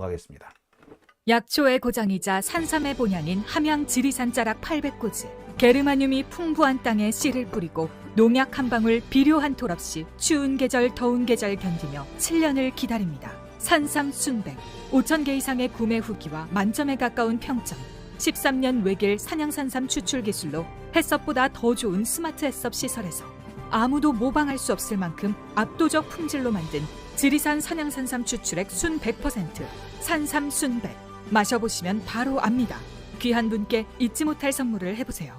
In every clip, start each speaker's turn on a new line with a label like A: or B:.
A: 가겠습니다.
B: 약초의 고장이자 산삼의 본향인 함양 지리산 자락 800고지. 게르마늄이 풍부한 땅에 씨를 뿌리고 농약 한 방울 비료 한 톨 없이 추운 계절 더운 계절 견디며 7년을 기다립니다. 산삼 순백 5,000개 이상의 구매 후기와 만점에 가까운 평점. 13년 외길 산양산삼 추출 기술로 햇섭보다 더 좋은 스마트 햇섭 시설에서 아무도 모방할 수 없을 만큼 압도적 품질로 만든 지리산 산양산삼 추출액 순 100% 산삼 순백. 마셔보시면 바로 압니다. 귀한 분께 잊지 못할 선물을 해보세요.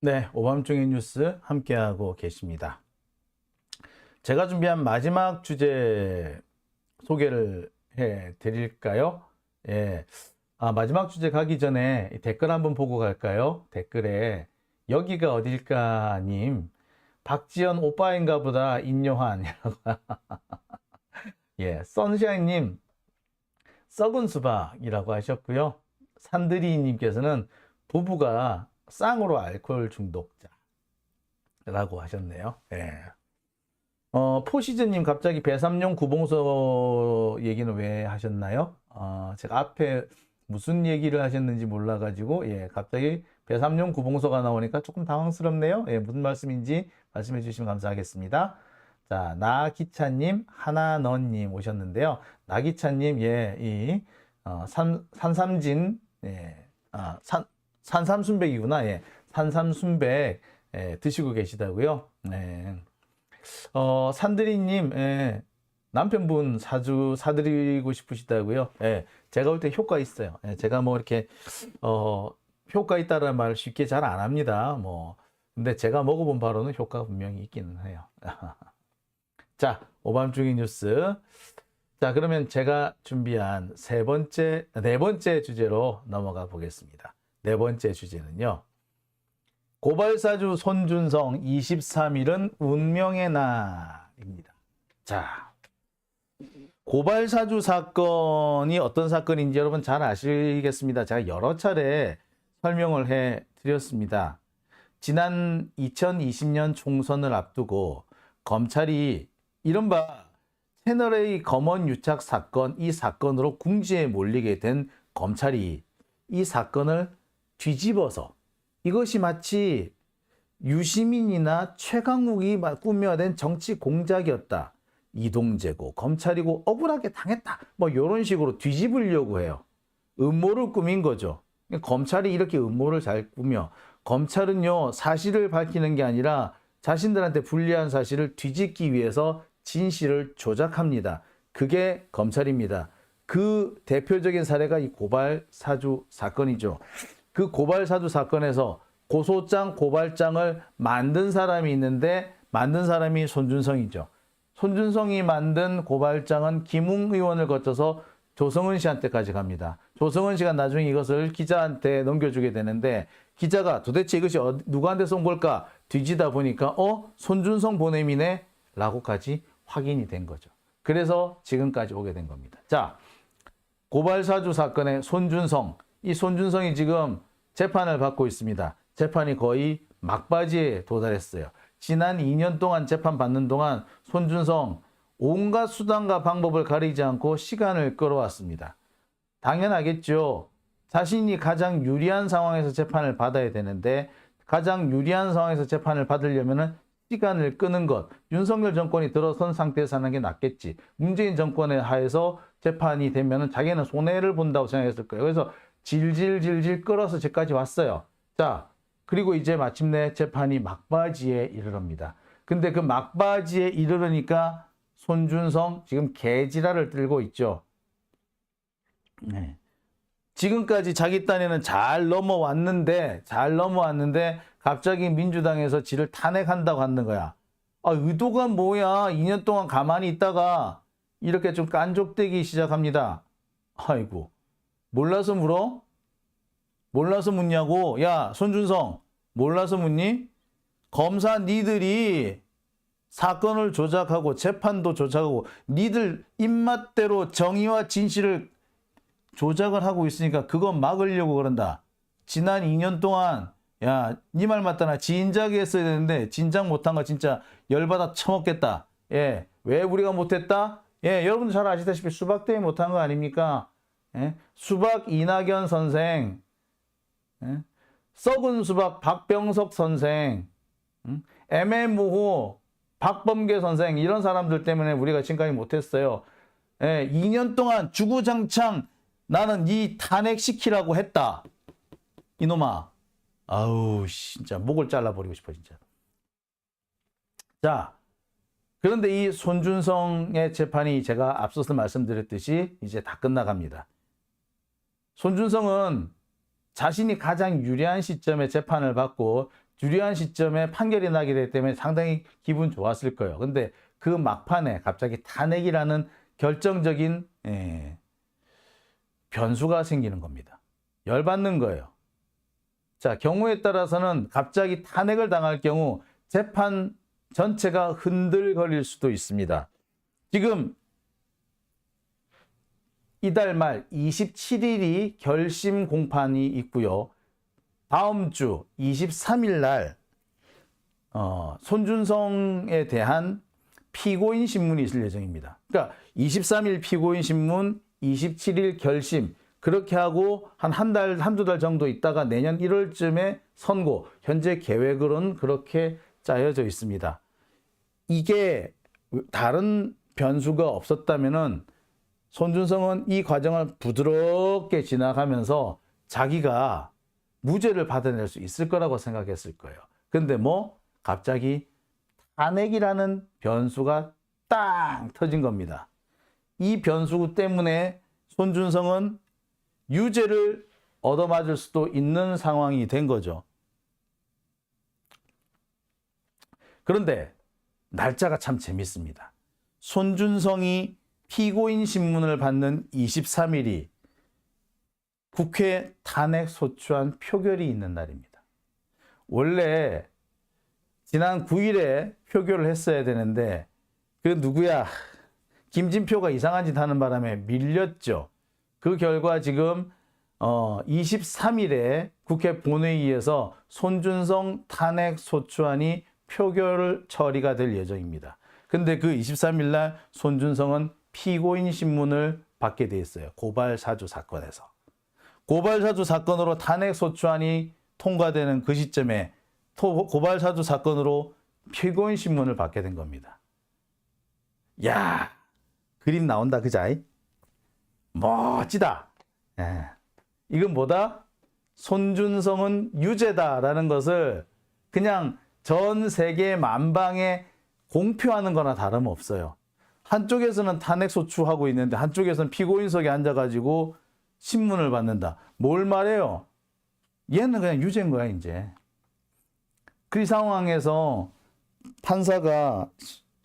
A: 네, 오밤중의 뉴스 함께하고 계십니다. 제가 준비한 마지막 주제 소개를 해드릴까요? 예. 마지막 주제 가기 전에 댓글 한번 보고 갈까요? 댓글에 여기가 어딜까 님, 박지연 오빠인가 보다 인요한이라고. 예, 선샤인님 썩은 수박이라고 하셨고요. 산드리님께서는 부부가 쌍으로 알코올 중독자라고 하셨네요. 예. 포시즈님 갑자기 배삼룡 구봉서 얘기는 왜 하셨나요? 제가 앞에 무슨 얘기를 하셨는지 몰라가지고, 예, 갑자기 배삼룡 구봉서가 나오니까 조금 당황스럽네요. 예, 무슨 말씀인지 말씀해 주시면 감사하겠습니다. 자, 나기차님, 하나너님 오셨는데요. 나기차님, 예, 산삼진, 예, 산삼순백이구나. 예, 산삼순백, 예, 드시고 계시다고요. 네. 산드리님, 예, 남편분 사드리고 싶으시다고요. 예, 제가 볼 때 효과 있어요. 예, 제가 뭐 이렇게, 효과 있다는 말을 쉽게 잘 안 합니다. 근데 제가 먹어본 바로는 효과가 분명히 있기는 해요. 자, 오밤중의 뉴스. 자, 그러면 제가 준비한 네 번째 주제로 넘어가 보겠습니다. 네 번째 주제는요. 고발사주 손준성 23일은 운명의 날입니다. 자, 고발사주 사건이 어떤 사건인지 여러분 잘 아시겠습니다. 제가 여러 차례 설명을 해 드렸습니다. 지난 2020년 총선을 앞두고 검찰이 이른바 채널A 검언 유착 사건, 이 사건으로 궁지에 몰리게 된 검찰이 이 사건을 뒤집어서 이것이 마치 유시민이나 최강욱이 꾸며낸 정치 공작이었다. 이동재고 검찰이고 억울하게 당했다. 이런 식으로 뒤집으려고 해요. 음모를 꾸민 거죠. 검찰이 이렇게 음모를 잘 꾸며 검찰은요, 사실을 밝히는 게 아니라 자신들한테 불리한 사실을 뒤집기 위해서 진실을 조작합니다. 그게 검찰입니다. 그 대표적인 사례가 이 고발사주 사건이죠. 그 고발사주 사건에서 고소장, 고발장을 만든 사람이 있는데 만든 사람이 손준성이죠. 손준성이 만든 고발장은 김웅 의원을 거쳐서 조성은 씨한테까지 갑니다. 조성은 씨가 나중에 이것을 기자한테 넘겨주게 되는데 기자가 도대체 이것이 누구한테 쏜 걸까 뒤지다 보니까 손준성 보냄이네 라고까지 확인이 된 거죠. 그래서 지금까지 오게 된 겁니다. 자, 고발사주 사건의 손준성, 이 손준성이 지금 재판을 받고 있습니다. 재판이 거의 막바지에 도달했어요. 지난 2년 동안 재판 받는 동안 손준성 온갖 수단과 방법을 가리지 않고 시간을 끌어왔습니다. 당연하겠죠. 자신이 가장 유리한 상황에서 재판을 받아야 되는데 가장 유리한 상황에서 재판을 받으려면 시간을 끄는 것. 윤석열 정권이 들어선 상태에서 하는 게 낫겠지. 문재인 정권에 하에서 재판이 되면 자기는 손해를 본다고 생각했을 거예요. 그래서 질질 끌어서 저까지 왔어요. 자, 그리고 이제 마침내 재판이 막바지에 이르릅니다. 근데 그 막바지에 이르르니까 손준성 지금 개지랄을 들고 있죠. 네. 지금까지 자기 딴에는 잘 넘어왔는데 갑자기 민주당에서 지를 탄핵한다고 하는 거야. 의도가 뭐야? 2년 동안 가만히 있다가 이렇게 좀 깐족대기 시작합니다. 아이고, 몰라서 물어? 몰라서 묻냐고? 야, 손준성, 몰라서 묻니? 검사 니들이 사건을 조작하고 재판도 조작하고 니들 입맛대로 정의와 진실을 조작을 하고 있으니까 그거 막으려고 그런다. 지난 2년 동안 야, 니 말 맞다. 나 진작에 했어야 되는데 진작 못한 거 진짜 열받아 처먹겠다. 예, 왜 우리가 못했다? 예, 여러분도 잘 아시다시피 수박 때문에 못한 거 아닙니까? 예? 수박 이낙연 선생, 예? 썩은 수박 박병석 선생, 애매모호 박범계 선생, 이런 사람들 때문에 우리가 지금까지 못했어요. 예, 2년 동안 주구장창 나는 이 탄핵시키라고 했다. 이놈아. 아우, 진짜 목을 잘라버리고 싶어, 진짜. 자, 그런데 이 손준성의 재판이 제가 앞서서 말씀드렸듯이 이제 다 끝나갑니다. 손준성은 자신이 가장 유리한 시점에 재판을 받고 유리한 시점에 판결이 나게 되기 때문에 상당히 기분 좋았을 거예요. 근데 그 막판에 갑자기 탄핵이라는 결정적인 변수가 생기는 겁니다. 열받는 거예요. 자, 경우에 따라서는 갑자기 탄핵을 당할 경우 재판 전체가 흔들거릴 수도 있습니다. 지금 이달 말 27일이 결심 공판이 있고요. 다음 주 23일 날 손준성에 대한 피고인 신문이 있을 예정입니다. 그러니까 23일 피고인 신문, 27일 결심, 그렇게 하고 한두 달 정도 있다가 내년 1월쯤에 선고, 현재 계획으로는 그렇게 짜여져 있습니다. 이게 다른 변수가 없었다면은 손준성은 이 과정을 부드럽게 지나가면서 자기가 무죄를 받아낼 수 있을 거라고 생각했을 거예요. 근데 뭐 갑자기 탄핵이라는 변수가 땅 터진 겁니다. 이 변수 때문에 손준성은 유죄를 얻어맞을 수도 있는 상황이 된 거죠. 그런데 날짜가 참 재밌습니다. 손준성이 피고인 신문을 받는 23일이 국회 탄핵 소추안 표결이 있는 날입니다. 원래 지난 9일에 표결을 했어야 되는데 그 누구야? 김진표가 이상한 짓 하는 바람에 밀렸죠. 그 결과 지금 23일에 국회 본회의에서 손준성 탄핵 소추안이 표결 처리가 될 예정입니다. 근데 그 23일 날 손준성은 피고인 신문을 받게 돼 있어요. 고발사주 사건에서. 고발사주 사건으로 탄핵 소추안이 통과되는 그 시점에 고발사주 사건으로 피고인 신문을 받게 된 겁니다. 야, 그림 나온다, 그자이? 멋지다. 예. 이건 뭐다? 손준성은 유죄다라는 것을 그냥 전 세계 만방에 공표하는 거나 다름없어요. 한쪽에서는 탄핵 소추하고 있는데 한쪽에서는 피고인석에 앉아가지고 신문을 받는다. 뭘 말해요? 얘는 그냥 유죄인 거야, 이제. 그 상황에서 판사가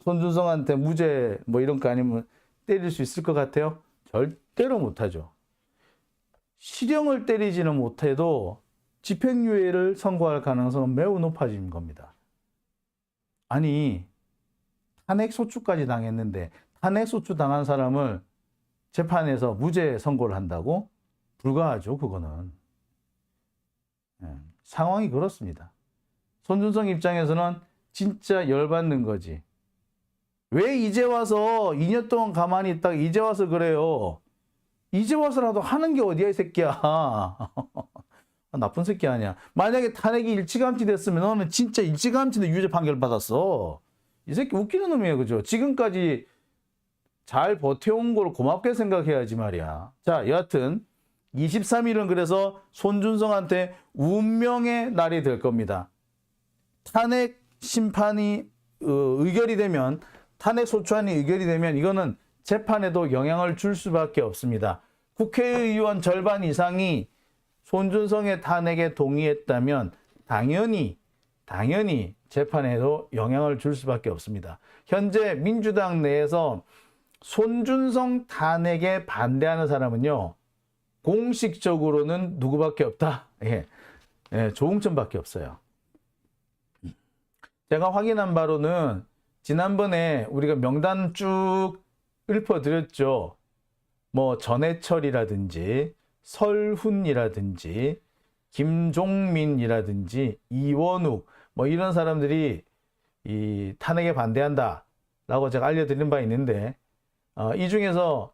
A: 손준성한테 무죄 뭐 이런 거 아니면 때릴 수 있을 것 같아요? 절대로 못하죠. 실형을 때리지는 못해도 집행유예를 선고할 가능성은 매우 높아진 겁니다. 아니, 탄핵소추까지 당했는데 탄핵소추 당한 사람을 재판에서 무죄 선고를 한다고? 불가하죠, 그거는. 상황이 그렇습니다. 손준성 입장에서는 진짜 열받는 거지. 왜 이제 와서 2년 동안 가만히 있다가 이제 와서 그래요? 이제 와서라도 하는 게 어디야, 이 새끼야. 나쁜 새끼 아니야. 만약에 탄핵이 일찌감치 됐으면 너는 진짜 일찌감치도 유죄 판결 받았어. 이 새끼 웃기는 놈이에요, 그죠? 지금까지 잘 버텨온 걸 고맙게 생각해야지 말이야. 자, 여하튼 23일은 그래서 손준성한테 운명의 날이 될 겁니다. 탄핵 심판이 의결이 되면, 탄핵 소추안이 의결이 되면 이거는 재판에도 영향을 줄 수밖에 없습니다. 국회의원 절반 이상이 손준성의 탄핵에 동의했다면 당연히 재판에도 영향을 줄 수밖에 없습니다. 현재 민주당 내에서 손준성 탄핵에 반대하는 사람은요, 공식적으로는 누구밖에 없다? 조홍천밖에 없어요. 제가 확인한 바로는 지난번에 우리가 명단 쭉 읊어드렸죠. 뭐 전해철이라든지 설훈이라든지 김종민이라든지 이원욱 뭐 이런 사람들이 이 탄핵에 반대한다라고 제가 알려드린 바 있는데 이 중에서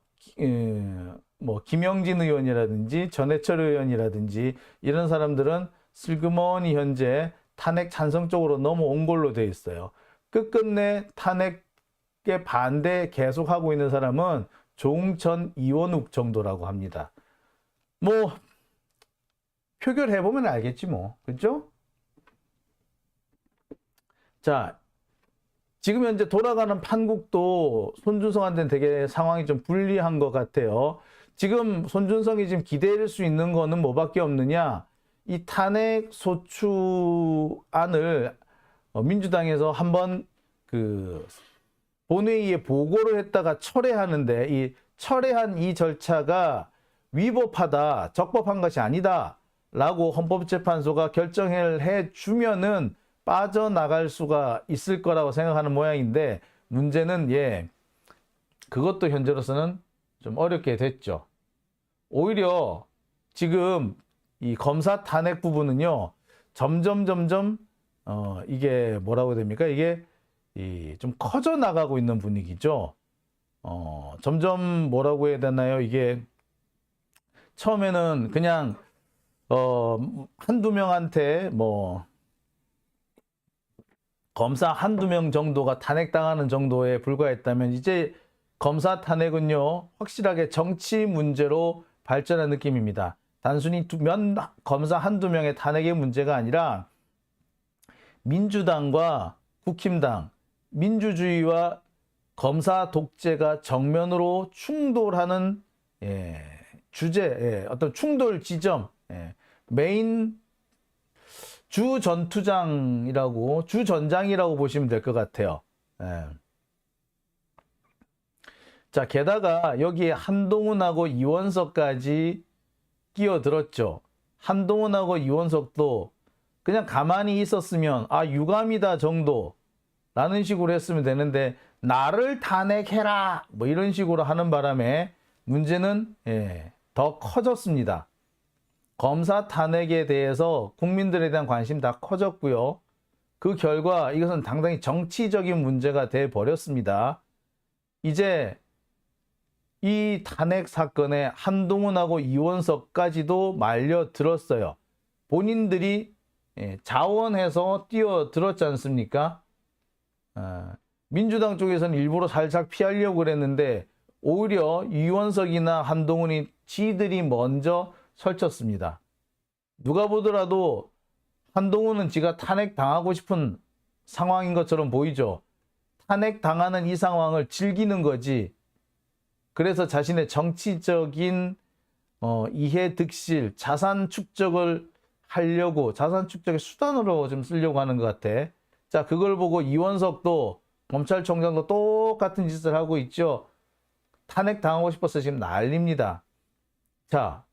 A: 뭐 김영진 의원이라든지 전해철 의원이라든지 이런 사람들은 슬그머니 현재 탄핵 찬성 쪽으로 넘어온 걸로 돼 있어요. 끝끝내 탄핵에 반대 계속하고 있는 사람은 조응천, 이원욱 정도라고 합니다. 뭐 표결해보면 알겠지 뭐. 그렇죠? 자, 지금 현재 돌아가는 판국도 손준성한테는 되게 상황이 좀 불리한 것 같아요. 지금 손준성이 지금 기대할 수 있는 거는 뭐밖에 없느냐? 이 탄핵 소추안을 민주당에서 한번 그 본회의에 보고를 했다가 철회하는데 이 철회한 이 절차가 위법하다, 적법한 것이 아니다 라고 헌법재판소가 결정을 해주면은 빠져나갈 수가 있을 거라고 생각하는 모양인데 문제는 그것도 현재로서는 좀 어렵게 됐죠. 오히려 지금 이 검사 탄핵 부분은요 점점 이게 뭐라고 해야 됩니까? 이게 좀 커져 나가고 있는 분위기죠. 점점 뭐라고 해야 되나요? 이게 처음에는 그냥 한두 명한테 뭐 검사 한두 명 정도가 탄핵당하는 정도에 불과했다면 이제 검사 탄핵은요 확실하게 정치 문제로 발전한 느낌입니다. 단순히 검사 한두 명의 탄핵의 문제가 아니라 민주당과 국힘당, 민주주의와 검사 독재가 정면으로 충돌하는 주제, 어떤 충돌 지점, 메인 주전장이라고 보시면 될 것 같아요. 자, 게다가 여기에 한동훈하고 이원석까지 끼어들었죠. 한동훈하고 이원석도 그냥 가만히 있었으면 유감이다 정도라는 식으로 했으면 되는데 나를 탄핵해라 뭐 이런 식으로 하는 바람에 문제는 더 커졌습니다. 검사 탄핵에 대해서 국민들에 대한 관심 다 커졌고요. 그 결과 이것은 당당히 정치적인 문제가 돼 버렸습니다. 이제 이 탄핵 사건에 한동훈하고 이원석까지도 말려들었어요. 본인들이 자원해서 뛰어들었지 않습니까? 민주당 쪽에서는 일부러 살짝 피하려고 그랬는데 오히려 이원석이나 한동훈이 지들이 먼저 설쳤습니다. 누가 보더라도 한동훈은 지가 탄핵당하고 싶은 상황인 것처럼 보이죠. 탄핵당하는 이 상황을 즐기는 거지. 그래서 자신의 정치적인 이해 득실, 자산 축적을 하려고 자산 축적의 수단으로 좀 쓰려고 하는 것 같아. 자, 그걸 보고 이원석도 검찰총장도 똑같은 짓을 하고 있죠. 탄핵당하고 싶어서 지금 난립니다. 자,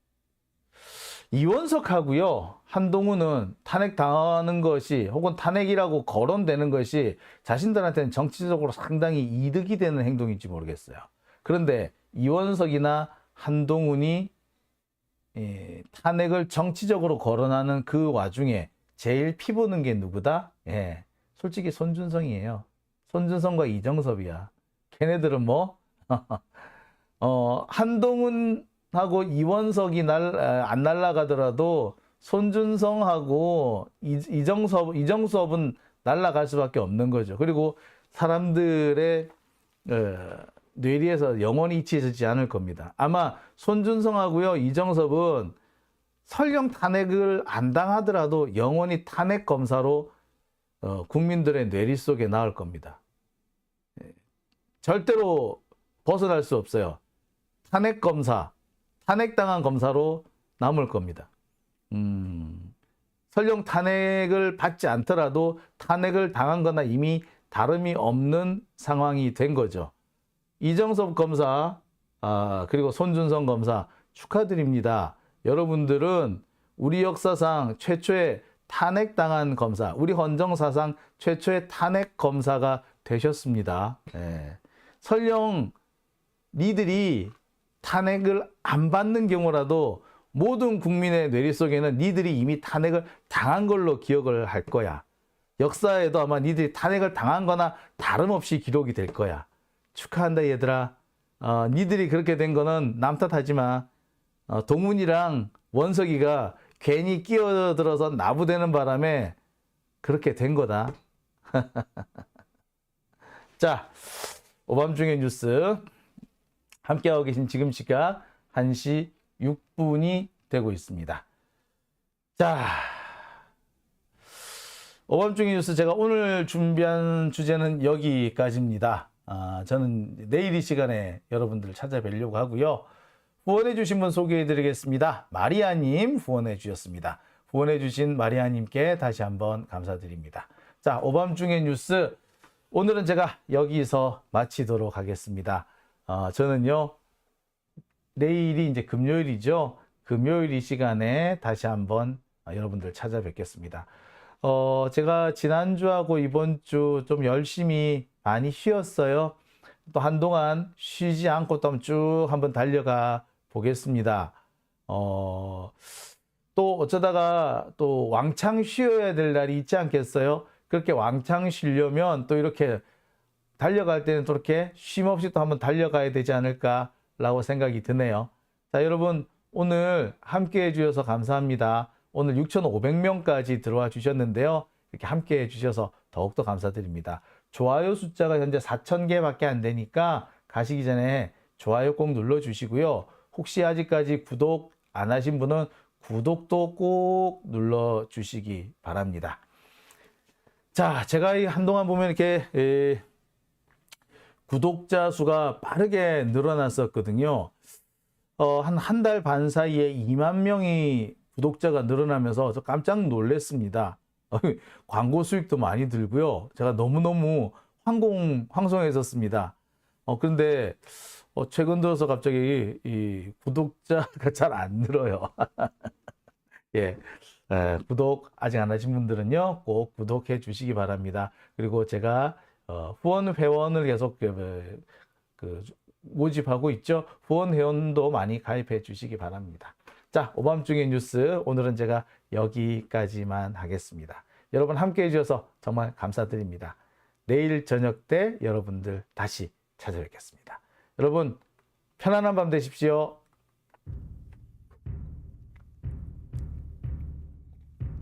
A: 이원석하고요 한동훈은 탄핵당하는 것이 혹은 탄핵이라고 거론되는 것이 자신들한테는 정치적으로 상당히 이득이 되는 행동인지 모르겠어요. 그런데 이원석이나 한동훈이 탄핵을 정치적으로 거론하는 그 와중에 제일 피보는 게 누구다? 솔직히 손준성이에요. 손준성과 이정섭이야. 걔네들은 뭐 한동훈하고 이원석이 안 날아가더라도 손준성하고 이정섭은 날아갈 수밖에 없는 거죠. 그리고 사람들의 뇌리에서 영원히 잊혀지지 않을 겁니다. 아마 손준성하고요 이정섭은 설령 탄핵을 안 당하더라도 영원히 탄핵 검사로 국민들의 뇌리 속에 나올 겁니다. 절대로 벗어날 수 없어요. 탄핵 검사, 탄핵당한 검사로 남을 겁니다. 설령 탄핵을 받지 않더라도 탄핵을 당한 거나 이미 다름이 없는 상황이 된 거죠. 이정섭 검사, 그리고 손준성 검사 축하드립니다. 여러분들은 우리 역사상 최초의 탄핵당한 검사, 우리 헌정사상 최초의 탄핵 검사가 되셨습니다. 설령 니들이 탄핵을 안 받는 경우라도 모든 국민의 뇌리 속에는 니들이 이미 탄핵을 당한 걸로 기억을 할 거야. 역사에도 아마 니들이 탄핵을 당한 거나 다름없이 기록이 될 거야. 축하한다 얘들아. 니들이 그렇게 된 거는 남 탓하지 마. 동문이랑 원석이가 괜히 끼어들어서 나부되는 바람에 그렇게 된 거다. 자, 오밤중의 뉴스 함께하고 계신 지금 시각 1시 6분이 되고 있습니다. 자, 오밤중의 뉴스 제가 오늘 준비한 주제는 여기까지입니다. 저는 내일 이 시간에 여러분들을 찾아뵈려고 하고요. 후원해 주신 분 소개해 드리겠습니다. 마리아님 후원해 주셨습니다. 후원해 주신 마리아님께 다시 한번 감사드립니다. 자, 오밤중의 뉴스 오늘은 제가 여기서 마치도록 하겠습니다. 저는요 내일이 이제 금요일이죠. 금요일 이 시간에 다시 한번 여러분들 찾아뵙겠습니다. 제가 지난주하고 이번 주 좀 열심히 많이 쉬었어요. 또 한동안 쉬지 않고 또 쭉 한번 달려가 보겠습니다. 또 어쩌다가 또 왕창 쉬어야 될 날이 있지 않겠어요? 그렇게 왕창 쉬려면 또 이렇게 달려갈 때는 또 이렇게 쉼 없이 또 한번 달려가야 되지 않을까라고 생각이 드네요. 자, 여러분 오늘 함께 해주셔서 감사합니다. 오늘 6,500명까지 들어와 주셨는데요. 이렇게 함께 해주셔서 더욱더 감사드립니다. 좋아요 숫자가 현재 4,000개밖에 안 되니까 가시기 전에 좋아요 꼭 눌러주시고요. 혹시 아직까지 구독 안 하신 분은 구독도 꼭 눌러주시기 바랍니다. 자, 제가 한동안 보면 이렇게 구독자 수가 빠르게 늘어났었거든요. 한 달 반 사이에 2만 명이 구독자가 늘어나면서 저 깜짝 놀랐습니다. 광고 수익도 많이 들고요. 제가 너무너무 황송했었습니다. 그런데 최근 들어서 갑자기 이 구독자가 잘 안 늘어요. 예, 구독 아직 안 하신 분들은요, 꼭 구독해 주시기 바랍니다. 그리고 제가 후원 회원을 계속 모집하고 있죠. 후원 회원도 많이 가입해 주시기 바랍니다. 자, 오밤중의 뉴스 오늘은 제가 여기까지만 하겠습니다. 여러분 함께 해주셔서 정말 감사드립니다. 내일 저녁 때 여러분들 다시 찾아뵙겠습니다. 여러분 편안한 밤 되십시오.